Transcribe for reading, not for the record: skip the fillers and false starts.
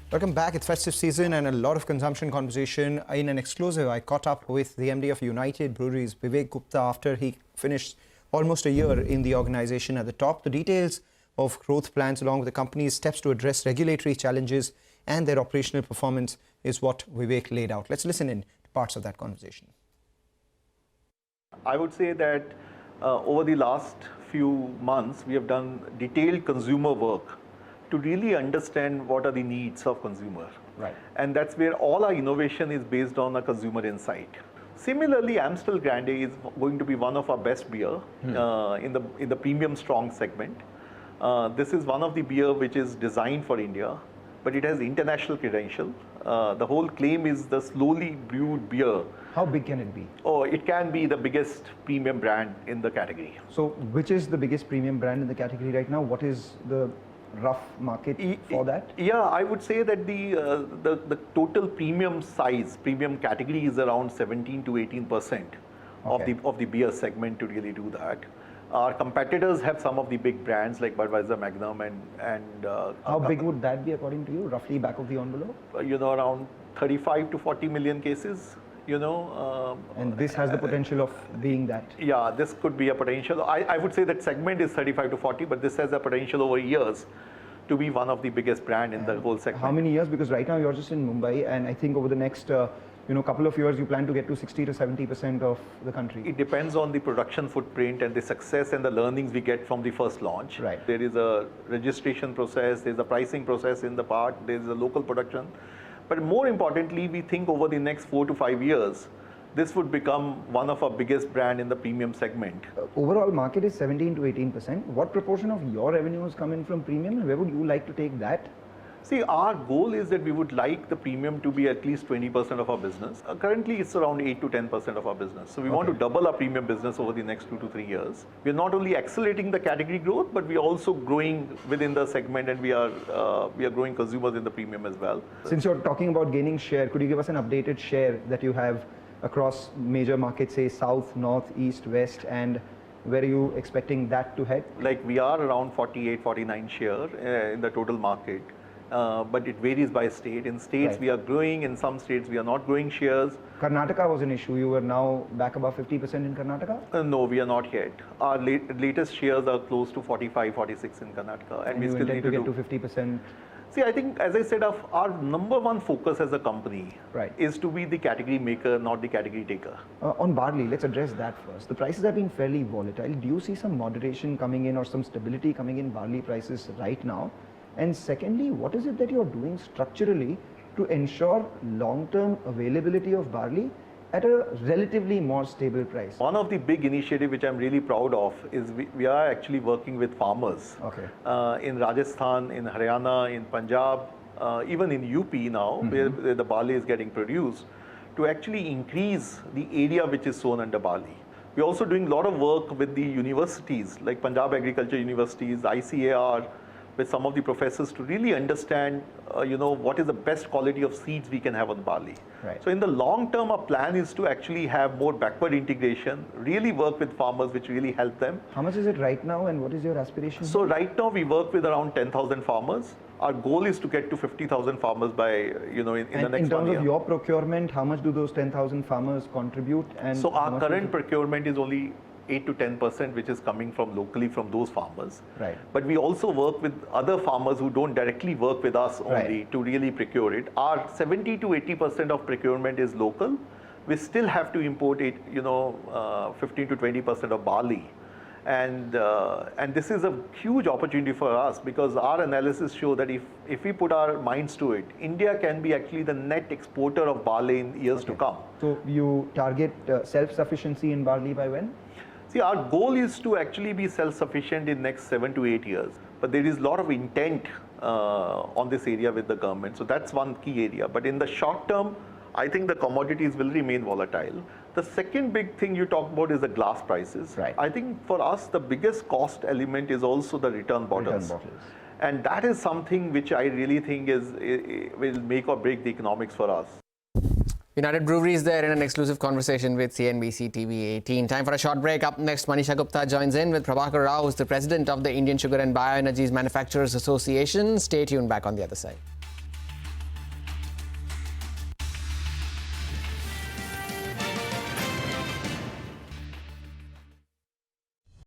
Welcome back. It's festive season and a lot of consumption conversation. In an exclusive, I caught up with the MD of United Breweries, Vivek Gupta, after he finished almost a year in the organization at the top. The details of growth plans along with the company's steps to address regulatory challenges and their operational performance is what Vivek laid out. Let's listen in to parts of that conversation. I would say that over the last few months, we have done detailed consumer work to really understand what are the needs of consumer. Right. And that's where all our innovation is based on a consumer insight. Similarly, Amstel Grande is going to be one of our best beer in the premium strong segment. This is one of the beer which is designed for India, but it has international credential. The whole claim is the slowly brewed beer. How big can it be? Oh, it can be the biggest premium brand in the category. So, which is the biggest premium brand in the category right now? What is the rough market for that? Yeah, I would say that the total premium size, premium category is around 17 to 18% of the beer segment to really do that. Our competitors have some of the big brands like Budweiser, Magnum, and how big would that be according to you, roughly back of the envelope? Around 35 to 40 million cases. And this has the potential of being that. Yeah, this could be a potential. I would say that segment is 35 to 40, but this has a potential over years to be one of the biggest brand in the whole segment. How many years? Because right now you're just in Mumbai, and I think over the next couple of years you plan to get to 60 to 70% of the country. It depends on the production footprint and the success and the learnings we get from the first launch. Right. There is a registration process, there's a pricing process in the part, there's a local production. But more importantly, we think over the next 4 to 5 years, this would become one of our biggest brand in the premium segment. Overall market is 17 to 18%. What proportion of your revenues come in from premium, and where would you like to take that? See, our goal is that we would like the premium to be at least 20% of our business. Currently, it's around 8 to 10% of our business. So we want to double our premium business over the next 2 to 3 years. We're not only accelerating the category growth, but we're also growing within the segment, and we are growing consumers in the premium as well. Since you're talking about gaining share, could you give us an updated share that you have across major markets, say South, North, East, West, and where are you expecting that to head? Like we are around 48, 49 share in the total market. But it varies by state. In states we are growing, in some states we are not growing shares. Karnataka was an issue. You are now back above 50% in Karnataka? No, we are not yet. Our latest shares are close to 45, 46 in Karnataka. And we still need to get to 50%? See, I think, as I said, our number one focus as a company is to be the category maker, not the category taker. On barley, let's address that first. The prices have been fairly volatile. Do you see some moderation coming in or some stability coming in barley prices right now? And secondly, what is it that you're doing structurally to ensure long-term availability of barley at a relatively more stable price? One of the big initiatives which I'm really proud of is we are actually working with farmers in Rajasthan, in Haryana, in Punjab, even in UP now, where the barley is getting produced, to actually increase the area which is sown under barley. We're also doing a lot of work with the universities like Punjab Agriculture Universities, ICAR, with some of the professors to really understand, what is the best quality of seeds we can have on barley. Right. So in the long term, our plan is to actually have more backward integration, really work with farmers, which really help them. How much is it right now, and what is your aspiration? So right now, we work with around 10,000 farmers. Our goal is to get to 50,000 farmers by, in the next 1 year. In terms of your procurement, how much do those 10,000 farmers contribute? And so our current procurement is only 8 to 10%, which is coming from locally from those farmers. Right. But we also work with other farmers who don't directly work with us only to really procure it. Our 70 to 80% of procurement is local. We still have to import it, 15 to 20% of barley. And this is a huge opportunity for us, because our analysis show that if we put our minds to it, India can be actually the net exporter of barley in years to come. So you target self-sufficiency in barley by when? See, our goal is to actually be self-sufficient in next 7 to 8 years. But there is a lot of intent on this area with the government. So that's one key area. But in the short term, I think the commodities will remain volatile. The second big thing you talk about is the glass prices. Right. I think for us, the biggest cost element is also the return bottles. And that is something which I really think will make or break the economics for us. United Breweries there in an exclusive conversation with CNBC-TV18. Time for a short break. Up next, Manisha Gupta joins in with Prabhakar Rao, who's the president of the Indian Sugar and Bioenergies Manufacturers Association. Stay tuned, back on the other side.